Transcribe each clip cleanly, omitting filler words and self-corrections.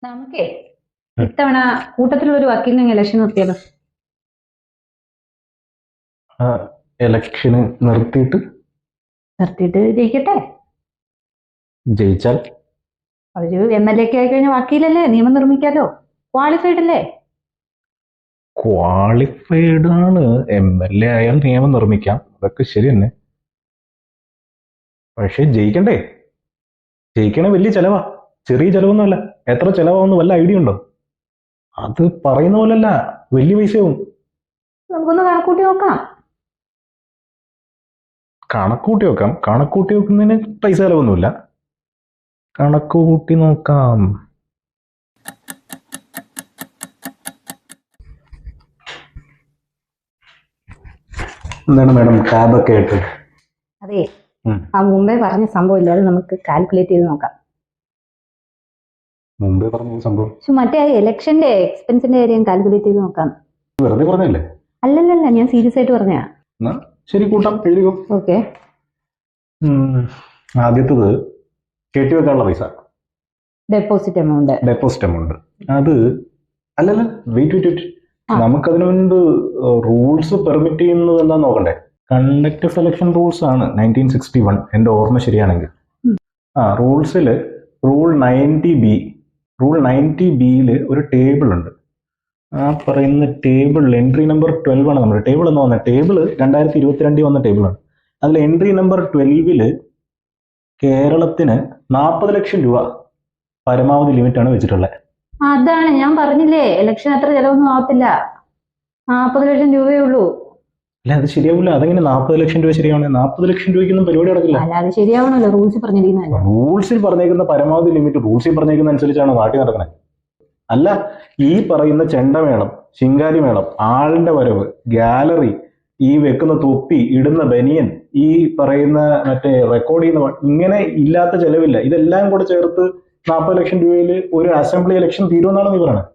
നമുക്കേ ഇത്തവണ കൂട്ടത്തിലുള്ള ഒരു വക്കീലിനെ ഇലക്ഷൻ നിർത്തിയാലോ? ഇലക്ഷന് നിർത്തിയിട്ട് ജയിക്കട്ടെ. ജയിച്ചാൽ അവര് MLA ഒക്കെ ആയി കഴിഞ്ഞാൽ വക്കീലല്ലേ, നിയമം നിർമ്മിക്കാലോ. ക്വാളിഫൈഡ് അല്ലേ? ക്വാളിഫൈഡ് ആണ്. MLA ആയാൽ നിയമം നിർമ്മിക്കാം, അതൊക്കെ ശരി തന്നെ. പക്ഷെ ജയിക്കണ്ടേ? ജയിക്കണേ വലിയ ചെലവാ, ചെറിയ ചെലവൊന്നുമല്ല. എത്ര ചെലവാന്ന് വല്ല ഐഡിയ ഉണ്ടോ? അത് പറയുന്ന പോലല്ല, വലിയ പൈസയാവും. നമുക്കൊന്ന് കണക്കൂട്ടി നോക്കാം. കണക്കൂട്ടി നോക്കാം. കണക്കൂട്ടി നോക്കുന്നതിന് പൈസ ചെലവൊന്നുമില്ല. കണക്ക് കൂട്ടി നോക്കാം. എന്താണ് മാഡം ടാബൊക്കെ ആയിട്ട്? അതെ, ആ മുമ്പേ പറഞ്ഞ സംഭവം ഇല്ല, അത് നമുക്ക് കാൽക്കുലേറ്റ് ചെയ്ത് നോക്കാം. മുമ്പേ പറഞ്ഞ സംഭവം മറ്റേ ഇലക്ഷന്റെ എക്സ്പെൻസിന്റെ കാര്യം കാൽക്കുലേറ്റ് ചെയ്ത് നോക്കാം. വെറുതെ പറഞ്ഞല്ലേ? അല്ലല്ല, ഞാൻ സീരിയസ് ആയിട്ട് പറഞ്ഞാ. ശരി, കൂട്ടാം, എഴുതിക്കോ. ഓക്കെ. ആദ്യത്തത് കെട്ടിവെക്കാനുള്ള പൈസ, ഡെപ്പോസിറ്റ് എമൗണ്ട്. അത് അല്ലല്ല, വെയിറ്റ് നമുക്കതിനു മുൻപ് റൂൾസ് പെർമിറ്റ് ചെയ്യുന്നത് എന്താ നോക്കണ്ടേ? കണ്ടക്ട് സെലക്ഷൻ റൂൾസ് ആണ് 1961, എന്റെ ഓർമ്മ ശരിയാണെങ്കിൽ. റൂൾസിൽ റൂൾ 90B ഒരു ടേബിൾ ഉണ്ട്. ആ പറയുന്ന ടേബിളിൽ എൻട്രി നമ്പർ 12 ആണ്. നമ്മുടെ ടേബിൾ എന്ന് പറഞ്ഞ ടേബിൾ 2022 വന്ന ടേബിളാണ്. അതിൽ എൻട്രി നമ്പർ 12 കേരളത്തിന് 40 ലക്ഷം രൂപ പരമാവധി ലിമിറ്റ് ആണ് വെച്ചിട്ടുള്ളത്. അതാണ് ഞാൻ പറഞ്ഞില്ലേ, ഇലക്ഷൻ അത്ര ചെലവൊന്നും ആവത്തില്ല, 40 ലക്ഷം രൂപയേ ഉള്ളൂ. അല്ല, അത് ശരിയാവില്ല. അതെങ്ങനെ 40 ലക്ഷം രൂപ ശരിയാണ്? 40 ലക്ഷം രൂപയ്ക്കൊന്നും പരിപാടി നടക്കില്ല. അല്ല, അത് ശരിയാവണല്ലോ, റൂൾസ് പറഞ്ഞിരിക്കുന്നതല്ല. റൂൾസിൽ പറഞ്ഞേക്കുന്ന പരമാവധി ലിമിറ്റ് റൂൾസിൽ പറഞ്ഞേക്കുന്ന അനുസരിച്ചാണ് നാട്ടിൽ നടക്കുന്നത്. അല്ല, ഈ പറയുന്ന ചെണ്ടമേളം, ശിങ്കാരിമേളം, ആളിന്റെ വരവ്, ഗാലറി, ഈ വെക്കുന്ന തൊപ്പി, ഇടുന്ന ബനിയൻ, ഈ പറയുന്ന മറ്റേ റെക്കോർഡ് ചെയ്യുന്ന, ഇങ്ങനെ ഇല്ലാത്ത ചെലവില്ല. ഇതെല്ലാം കൂടെ ചേർത്ത് 40 ലക്ഷം രൂപയിൽ ഒരു അസംബ്ലി ഇലക്ഷൻ തീരുമെന്നാണ് നീ പറയുന്നത്.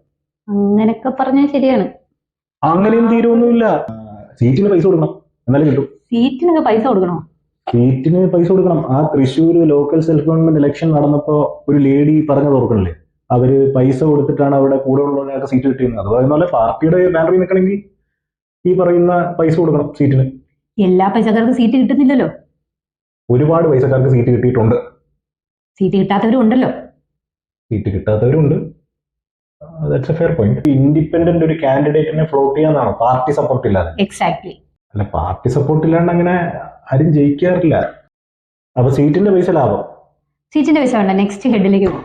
അങ്ങനെയൊക്കെ പറഞ്ഞാൽ ശരിയാണ്. അങ്ങനെയും തീരുമൊന്നുമില്ല. സീറ്റിന് പൈസ കൊടുക്കണം, എന്നാലും കിട്ടും. സീറ്റിനൊക്കെ പൈസ കൊടുക്കണോ? സീറ്റിന് പൈസ കൊടുക്കണം. ആ Thrissur local self government election നടന്നപ്പോ ഒരു ലേഡി പറഞ്ഞത് ഓർക്കണില്ലേ? അവര് പൈസ കൊടുത്തിട്ടാണ് അവിടെ കൂടെ ഉള്ളവർക്ക് സീറ്റ് കിട്ടിയിരുന്നത്. അത് പറയുന്ന പാർട്ടിയുടെ ബാനറിൽ നിൽക്കണമെങ്കിൽ ഈ പറയുന്ന പൈസ കൊടുക്കണം സീറ്റിന്. എല്ലാ പൈസക്കാർക്കും സീറ്റ് കിട്ടുന്നില്ലല്ലോ. ഒരുപാട് പൈസക്കാർക്ക് സീറ്റ് കിട്ടിയിട്ടുണ്ട്. സീറ്റ് കിട്ടാത്തവരും ഉണ്ടല്ലോ. സീറ്റ് കിട്ടാത്തവരുണ്ട്. That's a fair point. Independent ഒരു കാൻഡിഡേറ്റിനെ ഫ്ലോട്ട് ചെയ്യാന്നാണ്, പാർട്ടി സപ്പോർട്ട് ഇല്ലാതെ. എക്സാക്ട്ലി. അല്ല, പാർട്ടി സപ്പോർട്ട് ഇല്ലാണ്ട് അങ്ങനെ ആരും ജയിക്കാറില്ല. അപ്പൊ സീറ്റിന്റെ പൈസ ലാഭം. സീറ്റിന്റെ പൈസ വേണ്ട, നെക്സ്റ്റ് ഹെഡിലേക്ക് പോകും.